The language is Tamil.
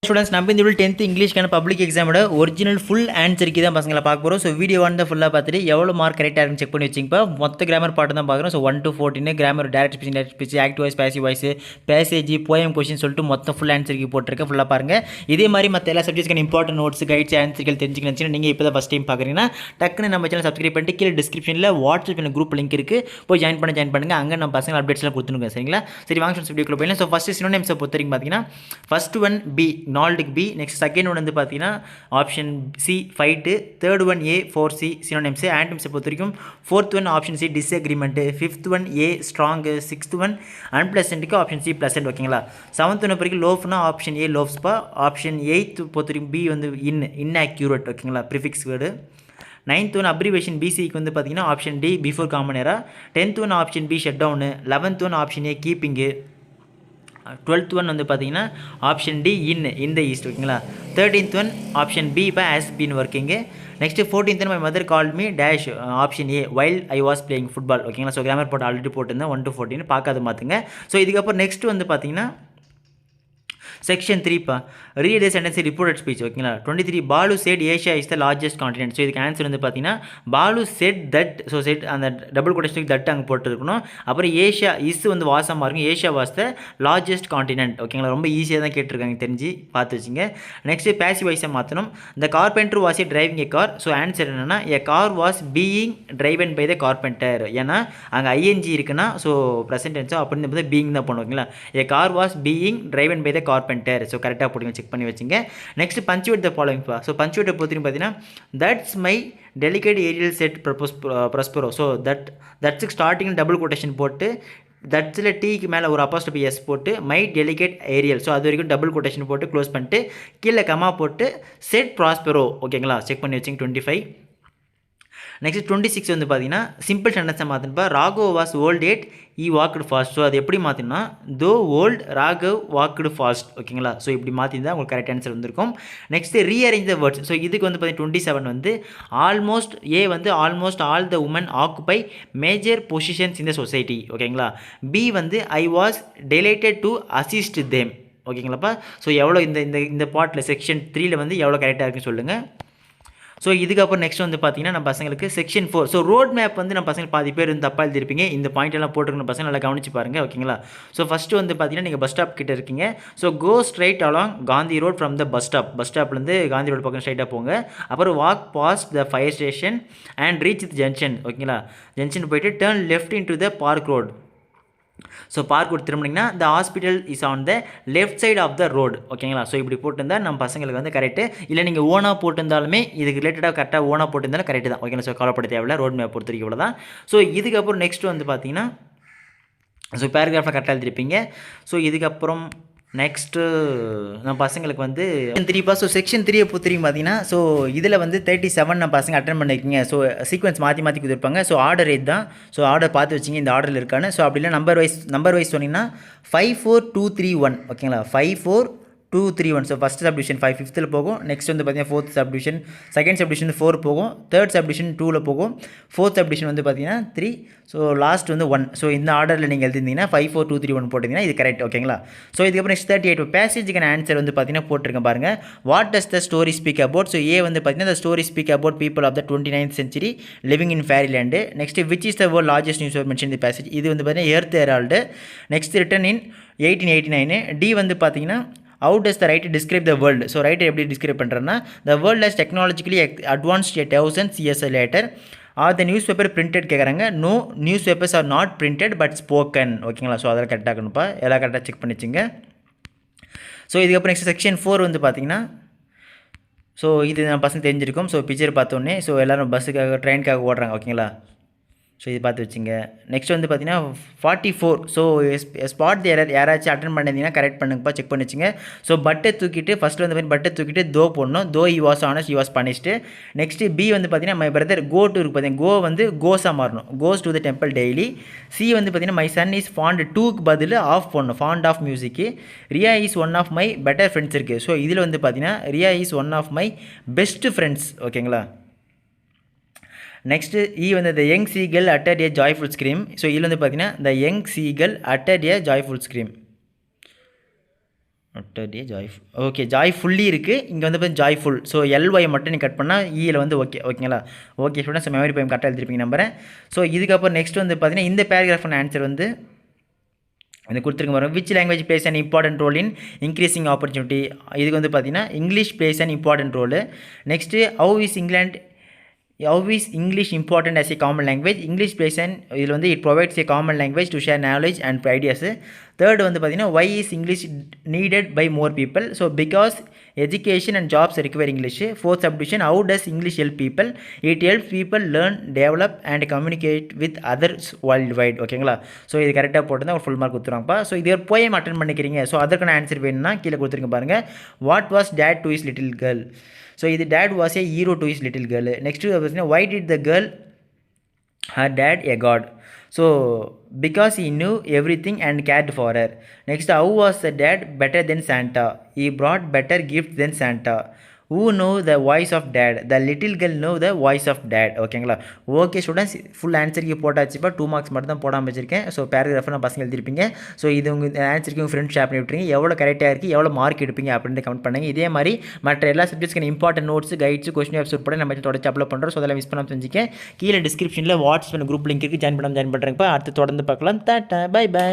ஸ்டூடெண்ட்ஸ் நம்ம இந்த 10th இங்கிலீஷ்க்கான பப்ளிக் எக்ஸாமோட ஒரிஜினல் ஃபுல் ஆன்சருக்கு தான் பசங்களை பார்க்க போகிறோம். ஸோ வீடியோ வந்து ஃபுல்லாக பார்த்துட்டு எவ்வளோ மார்க் கரெக்டாக இருக்குன்னு செக் பண்ணி வச்சிங்கப்பா. மொத்த கிராமர் பாட்டு தான் பார்க்குறோம். So 1 to 14 grammar, direct speech, active voice, passive voice, passage, poem, question சொல்லிட்டு மொத்தம் ஃபுல் ஆன்சருக்கு போட்டிருக்கேன். ஃபுல்லாக பாருங்கள். இதே மாதிரி மற்ற எல்லா சப்ஜெக்ட்ஸ்க்கான இம்பார்ட்டன்ட் நோட்ஸ், கைட்ஸ், ஆன்சர்கள் தெரிஞ்சுக்கணும்னு நீங்கள் இப்போ தான் ஃபஸ்ட் டைம் பார்க்குறீங்கன்னா டக்குன்னு நம்ம சேனல் சப்ஸ்கிரைப் பண்ணிட்டு கீழே டிஸ்கிரிப்ஷனில் வாட்ஸ்அப் குரூப் லிங்க் இருக்குது, போய் ஜாயின் பண்ணுங்கள். அங்கே நம்ம பசங்க அப்டேட்ஸ்லாம் கொடுத்துருங்க. சரிங்களா? சரி, வாங்க ஃப்ரெண்ட்ஸ் வீடியோக்குள்ள போயிடலாம். ஸோ ஃபஸ்ட்டு சினோனிம்ஸை பொறுத்த வரைக்கும் பார்த்தீங்கன்னா ஃபஸ்ட் ஒன் பி, நால்டுக்கு பி. நெக்ஸ்ட் செகண்ட் ஒன் வந்து பார்த்தீங்கன்னா option C fight, third one A 4C synonyms. ஆன்டிம்ஸை பொறுத்த வரைக்கும் fourth one option C disagreement, fifth one A strong, sixth one அன்பிளசன்ட்டுக்கு ஆப்ஷன் சி ப்ளசன்ட். ஓகேங்களா? செவன்த் ஒன் வரைக்கும் லோஃப்னா ஆப்ஷன் ஏ லோஃப்ஸ்பா. ஆப்ஷன் எயித் பொறுத்த வரைக்கும் பி வந்து இன்ஆக்யூரேட். ஓகேங்களா? Prefix word. Ninth one abbreviation பிசிக்கு வந்து பார்த்தீங்கன்னா option D before common era. 10th one option B shut down. 11th one option A keeping. 12th one வந்து பார்த்தீங்கன்னா option D in the east. ஓகேங்களா? 13th ஒன் ஆப்ஷன் பி இப்போ has been working. Next 14th one my mother called me dash option A while I was playing football. ஓகேங்களா? ஸோ கிராமர் போட்டு ஆல்ரெடி போட்டிருந்தேன் 1 to 14 பார்க்காத மாற்றுங்க. ஸோ இதுக்கப்புறம் நெக்ஸ்ட் வந்து பார்த்தீங்கன்னா section 3 read a sentence reported speech. ஓகேங்களா? 23 Balu said Asia is the largest continent. So இதுக்கு ஆன்சர் வந்து பார்த்தீங்கன்னா Balu said that. So said அந்த டபுள் கொட்டேஷனுக்கு தட் அங்கே போட்டுருக்கணும். அப்புறம் ஏஷியா இஸ் வந்து வாசமாக இருக்கும். Asia was the largest continent. ஓகேங்களா? ரொம்ப ஈஸியாக தான் கேட்டிருக்காங்க, தெரிஞ்சு பார்த்து வச்சுங்க. நெக்ஸ்ட் பேசிவ் வாய்ஸை மாற்றணும். The carpenter was a driving a car. So answer என்னென்னா a car was being driven by the carpenter. ஏன்னா அங்கே ஐஎன்ஜி இருக்குன்னா ஸோ ப்ரெசன்ட் டென்ஸோ அப்படின்னு பார்த்தா பீயிங் தான் பண்ணுவாங்களா. A car was being driven by the carpenter. So கரெக்டாக போடுங்க, செக் பண்ணி வச்சுங்க. நெக்ஸ்ட் பஞ்சுவேட் த ஃபாலோவிங்ப்பா. ஸோ பஞ்சுவேட்டை பொறுத்தவரைக்கும் பார்த்தீங்கன்னா that's my delicate Ariel said Prospero. So தட்ஸுக்கு ஸ்டார்டிங் டபுள் கொட்டேஷன் போட்டு தட்ஸில் டீக்கு மேலே ஒரு அப்போஸ்ட்ரோபி எஸ் போட்டு மை டெலிகேட் ஏரியல். ஸோ அது வரைக்கும் டபுள் கொட்டேஷன் போட்டு க்ளோஸ் பண்ணிட்டு கீழே கமா போட்டு செட் ப்ராஸ்பெரோ. ஓகேங்களா? செக் பண்ணி வச்சுங்க. 25. நெக்ஸ்ட் 26 வந்து பார்த்தீங்கன்னா சிம்பிள் சென்டென்ஸை மாற்றினப்பா Raghav was old and he walked fast. So அது எப்படி மாற்றினா though old Raghav walked fast. ஓகேங்களா? ஸோ இப்படி மாற்றிருந்தால் உங்களுக்கு கரெக்ட் ஆன்சர் வந்திருக்கும். Next rearrange the words. So இதுக்கு வந்து பார்த்தீங்கன்னா 27 வந்து ஆல்மோஸ்ட் ஏ வந்து almost all the women occupy major positions in the society. ஓகேங்களா? பி வந்து I was delighted to assist them. ஓகேங்களாப்பா? ஸோ எவ்வளோ இந்த பாட்டில் செக்ஷன் 3ல் வந்து எவ்வளோ கரெக்டாக இருக்குன்னு சொல்லுங்கள். ஸோ இதுக்கப்புறம் நெக்ஸ்ட் வந்து பார்த்தீங்கன்னா நம்ம பசங்களுக்கு செக்ஷன் 4. ஸோ ரோட் மேப் வந்து நம்ம பசங்க பாதி பேர் தப்பாக எழுதிருப்பீங்க. இந்த பாயிண்ட் எல்லாம் போட்டுருக்கணும் பசங்க, நல்லா கவனிச்சு பாருங்கள். ஓகேங்களா? ஸோ ஃபஸ்ட்டு வந்து பார்த்தீங்கன்னா நீங்கள் பஸ் ஸ்டாப் கிட்ட இருக்கீங்க. So go straight along Gandhi road from the bus stop. Bus ஸ்டாப்லேருந்து காந்தி ரோடு பக்கம் ஸ்ட்ரைட்டாக போங்க. அப்புறம் walk past the fire station and reach the junction. ஓகேங்களா? ஜங்ஷன் போயிட்டு turn left into the park road. So park road திரும்பினீங்கன்னா the hospital is on the left side of the road. ஓகேங்களா? ஸோ இப்படி போட்டிருந்தால் நம்ம பசங்களுக்கு வந்து கரெக்டு. இல்லை நீங்கள் ஓனாக போட்டிருந்தாலுமே இதுக்கு ரிலேட்டடாக கரெக்டாக ஓனாக போட்டிருந்தாலும் கரெக்டு தான். ஓகேங்களா? ஸோ கவலைப்பட தேவையில்லை. ரோட் மேப் பொறுத்த வரைக்கும் இவ்வளோ தான். ஸோ இதுக்கப்புறம் நெக்ஸ்ட் வந்து பார்த்தீங்கன்னா ஸோ பேராகிராஃபாக கரெக்டாக எழுதிருப்பீங்க. ஸோ இதுக்கப்புறம் நெக்ஸ்ட்டு நம்ம பசங்களுக்கு வந்து 3 ஸோ செக்ஷன் 3 பொறுத்தவரைக்கும் பார்த்தீங்கன்னா ஸோ இதில் வந்து 37 நம்ம பசங்க அட்டன் பண்ணியிருக்கீங்க. ஸோ சீக்வன்ஸ் மாற்றி கொடுத்துருப்பாங்க. ஸோ ஆர்டர் இதுதான். ஸோ ஆர்டர் பார்த்து வச்சிங்க இந்த ஆர்டரில் இருக்கான்னு. ஸோ அப்படின்னா நம்பர் வைஸ் சொன்னீங்கன்னா 5 4 2 3 1. ஓகேங்களா? 5 4 2 3 1. ஸோ ஃபஸ்ட் சப்டிவிஷன் 5 5th போகும். நெக்ஸ்ட் வந்து பார்த்தீங்கன்னா 4th சப்டிவிஷன், செகண்ட் சப்டிவிஷன் 4 போகும், தேர்ட் சப்டிவிஷன் 2ல் போகும், ஃபோர்த் சப்டிவிஷன் வந்து பார்த்தீங்கன்னா 3. ஸோ லாஸ்ட் வந்து 1. ஸோ இந்த ஆர்டரில் நீங்கள் எழுதிருந்தீங்கன்னா 5 4 2 3 1 போட்டிங்கன்னா இது கரெக்ட். ஓகேங்களா? ஸோ இதுக்கப்புறம் நெக்ஸ்ட் 38 பேசேஜுக்கான ஆன்சர் வந்து பார்த்தீங்கன்னா போட்டிருக்கேன் பாருங்கள். What does the story speak about. So A வந்து பார்த்தீங்கன்னா the story speak about people of the 29th century living in fairyland. Next which is the world largest newspaper mention the passage. இது வந்து பார்த்தீங்கன்னா Earth Herald. Next written in 1889. D வந்து பார்த்தீங்கன்னா how does the writer describe the world. ஸோ ரைட்டர் எப்படி டிஸ்கிரைப் பண்ணுறேன்னா the world has technologically advanced a thousand years later. Are the newspaper printed கேட்குறாங்க. No newspapers are not printed but spoken. ஓகேங்களா? ஸோ அதெல்லாம் கரெக்டாக இருக்கணும்ப்பா, எல்லாம் கரெக்டாக செக் பண்ணிச்சுங்க. ஸோ இதுக்கப்புறம் நெக்ஸ்ட் செக்ஷன் 4 வந்து பார்த்தீங்கன்னா ஸோ இது நம்ம பசங்க தெரிஞ்சிருக்கும். ஸோ பிக்சர் பார்த்தோன்னே ஸோ எல்லோரும் பஸ்ஸுக்காக ட்ரெயினுக்காக ஓடுறாங்க. ஓகேங்களா? ஸோ இது பார்த்து வச்சுங்க. நெக்ஸ்ட் வந்து பார்த்தீங்கன்னா 44. ஸோ ஸ்பாட் எரர் யாராச்சும் அட்டன் பண்ணியிருந்தீங்கன்னா கரெக்ட் பண்ணுங்கப்பா, செக் பண்ணி வச்சுங்க. ஸோ பட்டை தூக்கிட்டு ஃபஸ்ட்டு வந்து பட்டை தூக்கிட்டு தோ போடணும். Though he was honest he was punished. Next B வந்து பார்த்தீங்கன்னா மை பிரதர் கோ டு இருக்கு பார்த்தீங்கன்னா கோ வந்து கோஸாக மாறணும். Goes to the temple daily. C வந்து பார்த்தீங்கன்னா மை சன் இஸ் ஃபாண்ட் டூக்கு பதில் ஆஃப் போடணும். Fond of music. Riya is one of my better friends இருக்குது. ஸோ இதில் வந்து பார்த்தீங்கன்னா Riya is one of my best friends. ஓகேங்களா? நெக்ஸ்ட்டு ஈ வந்து த யங் சீகல் அட்டட் ஏ ஜாய்ஃபுல் ஸ்க்ரீம். ஸோ இதில் வந்து பார்த்தீங்கன்னா த யங் சீகல் அட்டட் ஏ ஜாய்ஃபுல் ஸ்க்ரீம். டே ஜாய்ஃபுல் ஓகே ஜாய்ஃபுல்லி இருக்குது இங்கே வந்து பார்த்தீங்கன்னா ஜாய்ஃபுல் ஸோ எல்ஒய் மட்டும் நீங்கள் கட் பண்ணால் ஈயில் வந்து ஓகேங்களா ஓகே ஸ்டூடெண்ட்ஸ் மெமரி போய் கரெக்டாக எழுதிருப்பீங்க நம்புறேன். ஸோ இதுக்கப்புறம் நெக்ஸ்ட் வந்து பார்த்தீங்கன்னா இந்த பேராகிராஃபான ஆன்சர் வந்து இது கொடுத்துருங்க பாருங்க. Which language plays an important role in increasing opportunity இதுக்கு வந்து பார்த்தீங்கன்னா English plays an important role. Next how is English important as a common language English plays and இதில் வந்து it provides a common language to share knowledge and ideas. தேர்டு வந்து பார்த்தீங்கன்னா why is English needed by more people so because education and jobs require English. Fourth subdivision how does English help people it helps people learn develop and communicate with others worldwide ஓகேங்களா. ஸோ இது கரெக்டாக போட்டு தான் ஒரு ஃபுல் மார்க் கொடுத்துருவாங்கப்பா. ஸோ இது ஒரு போயம் அட்டன் பண்ணிக்கிறீங்க ஸோ அதற்கான ஆன்சர் வேணும்னா கீழே கொடுத்துருங்க பாருங்கள். What was dad to his little girl so இது dad was a hero to his little girl. Next பார்த்தீங்கன்னா why did the girl her dad a god so because he knew everything and cared for her. Next how was the dad better than Santa he brought better gifts than Santa. who know the voice of dad the little girl know the voice of dad ஓகேங்களா. ஓகே ஸ்டூடெண்ட்ஸ் ஃபுல் ஆன்சருக்கு போட்டாச்சுப்பா 2 மார்க்ஸ் மட்டும் தான் போடாமல் வச்சிருக்கேன். ஸோ பேராகிராஃப் நான் பசங்க எழுதிருப்பீங்க. ஸோ இது உங்கள் ஆன்சருக்கு உங்கள் ஃப்ரெண்ட் ஷேர் பண்ணி விட்டுருங்க. எவ்வளோ கரெக்டாக இருக்குது எவ்வளோ மார்க் எடுப்பீங்க அப்படின்னு கமெண்ட் பண்ணுங்கள். இதே மாதிரி மற்ற எல்லா சப்ஜெக்ட்ஸ்க்கு important notes guides question episode கூட நம்ம தொடர்ச்சி அப்லோட் பண்ணுறோம். ஸோ அதெல்லாம் மிஸ் பண்ணாமல் செஞ்சுக்கேன். கீழே டிஸ்கிரிப்ஷனில் வாட்ஸ்அப் குரூப் லிங்க் இருக்குது ஜாயின் பண்ணுறேங்கப்பா. அடுத்து தொடர்ந்து பார்க்கலாம். Tata bye by.